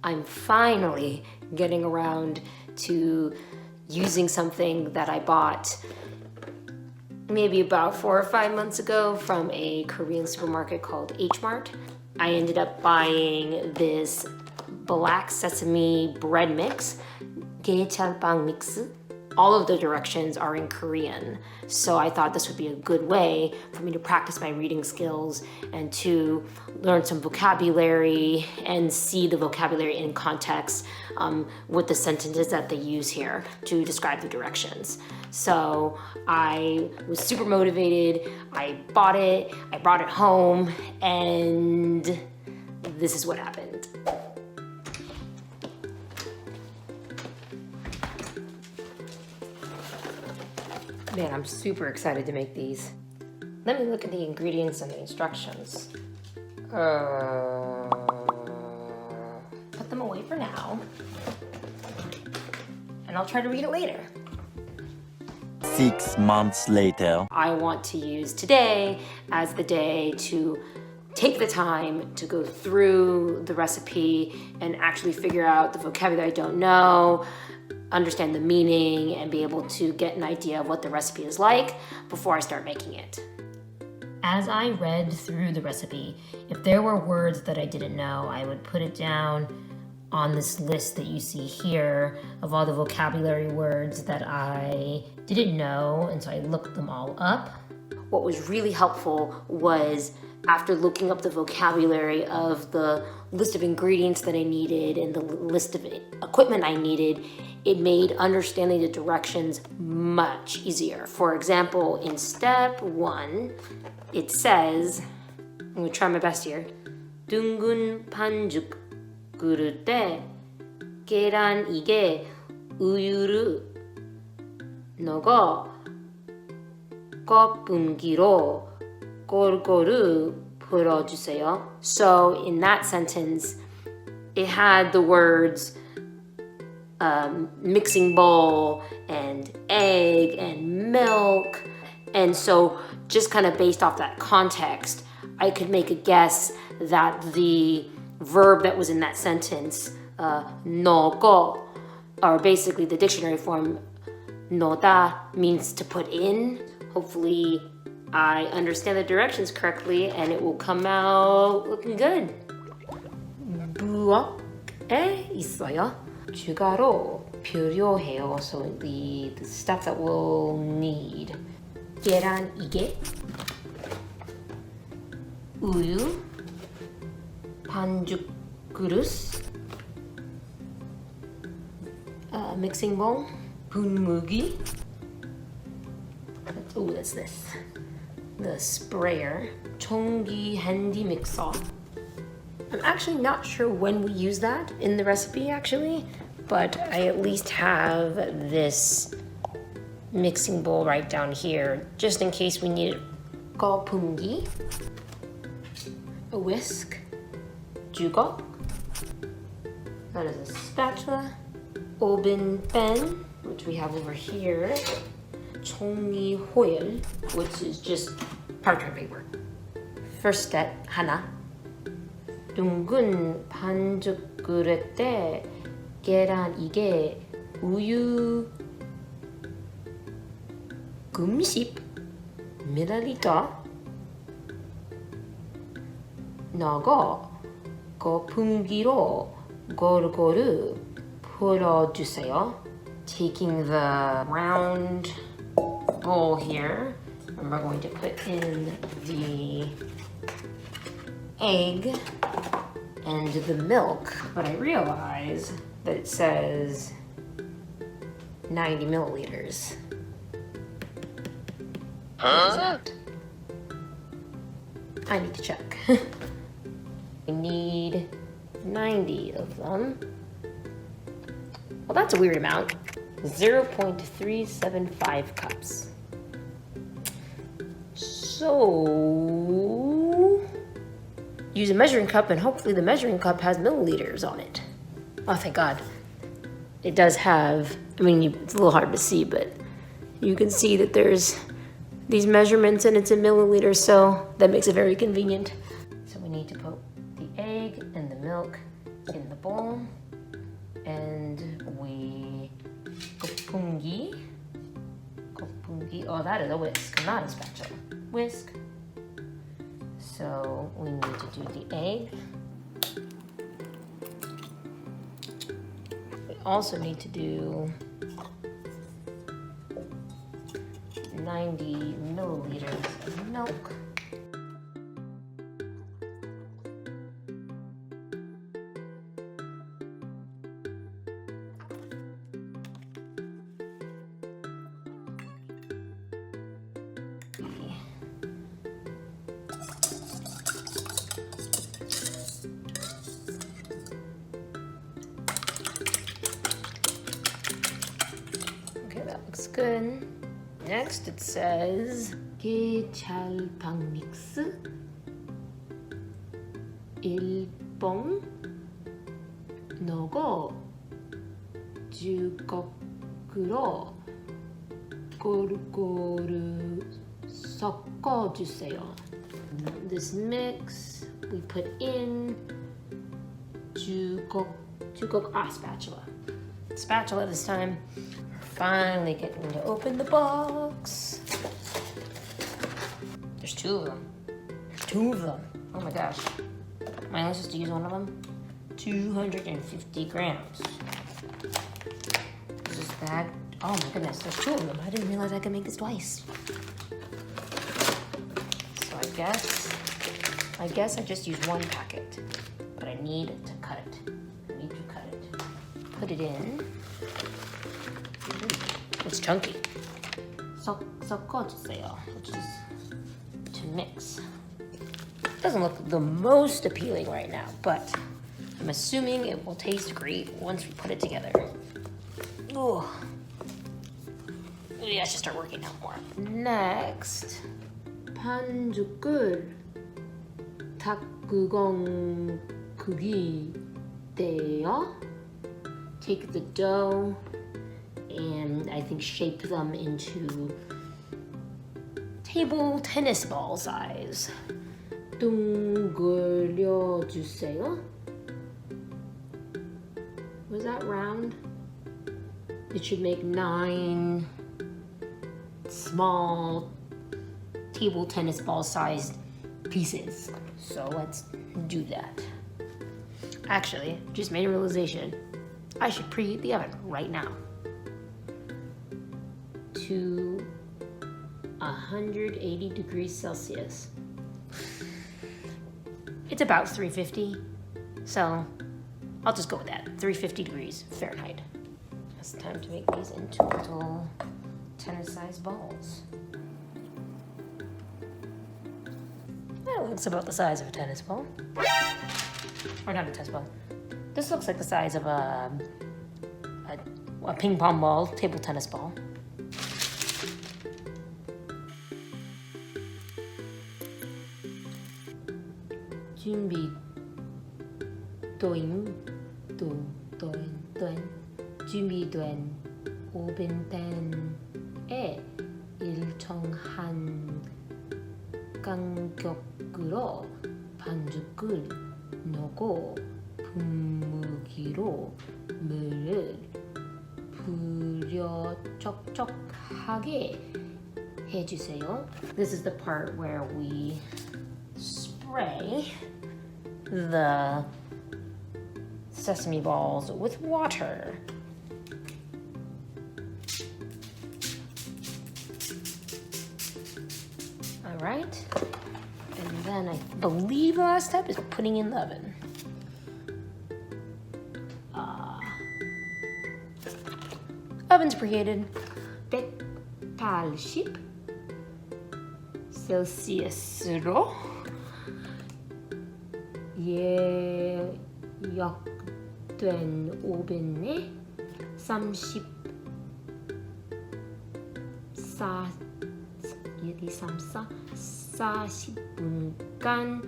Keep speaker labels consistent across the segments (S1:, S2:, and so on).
S1: I'm finally getting around to using something that I bought maybe about 4 or 5 months ago from a Korean supermarket called H Mart. I ended up buying this black sesame bread mix, 함께깨찰빵 mix. All of the directions are in Korean, so I thought this would be a good way for me to practice my reading skills and to learn some vocabulary and see the vocabulary in context with the sentences that they use here to describe the directions. So I was super motivated, I bought it, I brought it home, and this is what happened. Man, I'm super excited to make these. Let me look at the ingredients and the instructions. Put them away for now. And I'll try to read it later.
S2: 6 months later.
S1: I want to use today as the day to take the time to go through the recipe and actually figure out the vocabulary I don't know, understand the meaning, and be able to get an idea of what the recipe is like before I start making it. As I read through the recipe, if there were words that I didn't know, I would put it down on this list that you see here of all the vocabulary words that I didn't know, and so I looked them all up. What was really helpful was after looking up the vocabulary of the list of ingredients that I needed and the list of equipment I needed, it made understanding the directions much easier. For example, in step 1, it says, I'm gonna try my best here. 둥근 반죽 그릇에 계란 2개 우유를 넣어 거품기로 골고루 풀어주세요. So in that sentence, it had the words mixing bowl and egg and milk. And so just kind of based off that context, I could make a guess that the verb that was in that sentence, 넣고, or basically the dictionary form, 넣다 means to put in. Hopefully I understand the directions correctly and it will come out looking good. 부엌에 있어요. 주가로 필요해요. So the stuff that we'll need. 계란 2개, 우유, 반죽 그릇, mixing bowl, 분무기. Oh, that's this. The sprayer, 전기 handy mixer. I'm actually not sure when we use that in the recipe actually, but I at least have this mixing bowl right down here, just in case we need it. 거품기, a whisk, 주걱, that is a spatula, oven pen, which we have over here, 종이 호일, which is just parchment paper. First step, 하나. 둥근 반죽 그릇에 계란 2개, 우유 90ml 넣어 거품기로 골고루 풀어주세요. Taking the round bowl here, and we're going to put in the egg and the milk, but I realize that it says 90 milliliters. What is that? I need to check. I need 90 of them. Well, that's a weird amount. 0.375 cups. So, use a measuring cup and hopefully the measuring cup has milliliters on it. Oh, thank God. It does have, it's a little hard to see, but you can see that there's these measurements and it's in milliliters, so that makes it very convenient. So we need to put the egg and the milk in the bowl, and we kopungi. Oh, that is a whisk, not a spatula. Whisk. So we need to do the egg. We also need to do 90 milliliters of milk. Okay, that looks good. Next it says 깨찰빵 믹스 1봉 넣고 주걱으로 골고루 섞어주세요. This mix we put in 주걱 spatula this time. Finally getting to open the box. There's two of them. Oh my gosh. Am I only supposed to use one of them? 250 grams. Is this bag? Oh my goodness, there's two of them. I didn't realize I could make this twice. So I guess I just used one packet, but I need to cut it. Put it in. It's chunky. 섞어주세요, which is to mix. Doesn't look the most appealing right now, but I'm assuming it will taste great once we put it together. Oh, maybe I should start working out more. Next, 반죽을 닭구멍 크기 떼어. Take the dough and I think shape them into table tennis ball size. 둥글려주세요. Was that round? It should make 9 small table tennis ball sized pieces. So let's do that. Actually, just made a realization. I should preheat the oven right now to 180 degrees Celsius. It's about 350, so I'll just go with that. 350 degrees Fahrenheit. It's time to make these into little tennis-sized balls. That looks about the size of a tennis ball. Or not a tennis ball. This looks like the size of a ping pong ball, table tennis ball. 준비된 오븐팬에 일정한 간격으로 반죽을 넣고 분무기로 물을 부려 촉촉하게 해주세요. This is the part where we spray the sesame balls with water. All right, and then I believe the last step is putting in the oven. Oven's preheated. 180 셀시우스로 예약된 오븐에 40분간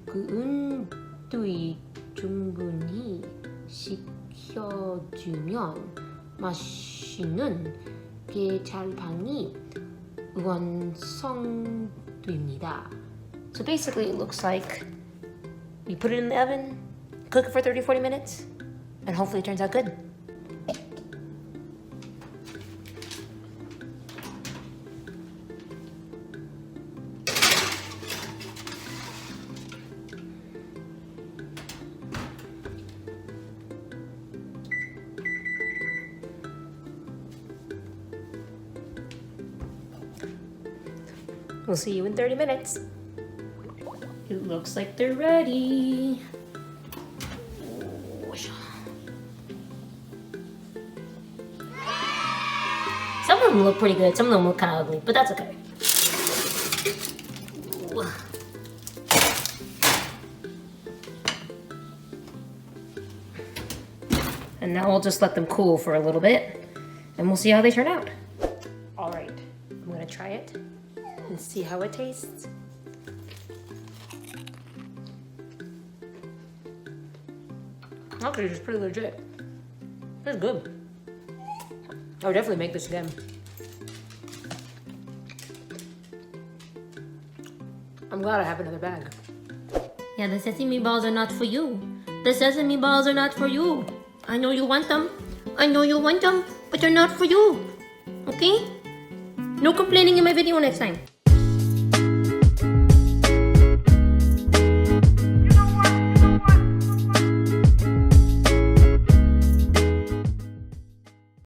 S1: 구운 뒤 충분히 식혀주면 맛있는 깨찰빵이 완성됩니다. So basically it looks like we put it in the oven cook it for 30-40 minutes, and hopefully it turns out good. We'll see you in 30 minutes. It looks like they're ready. Some of them look pretty good, some of them look kind of ugly, but that's okay. And now we'll just let them cool for a little bit, and we'll see how they turn out. All right, I'm gonna try it and see how it tastes. Okay, it's pretty legit. It's good. I would definitely make this again. I'm glad I have another bag. Yeah, the sesame balls are not for you. The sesame balls are not for you. I know you want them. I know you want them, but they're not for you. Okay? No complaining in my video next time.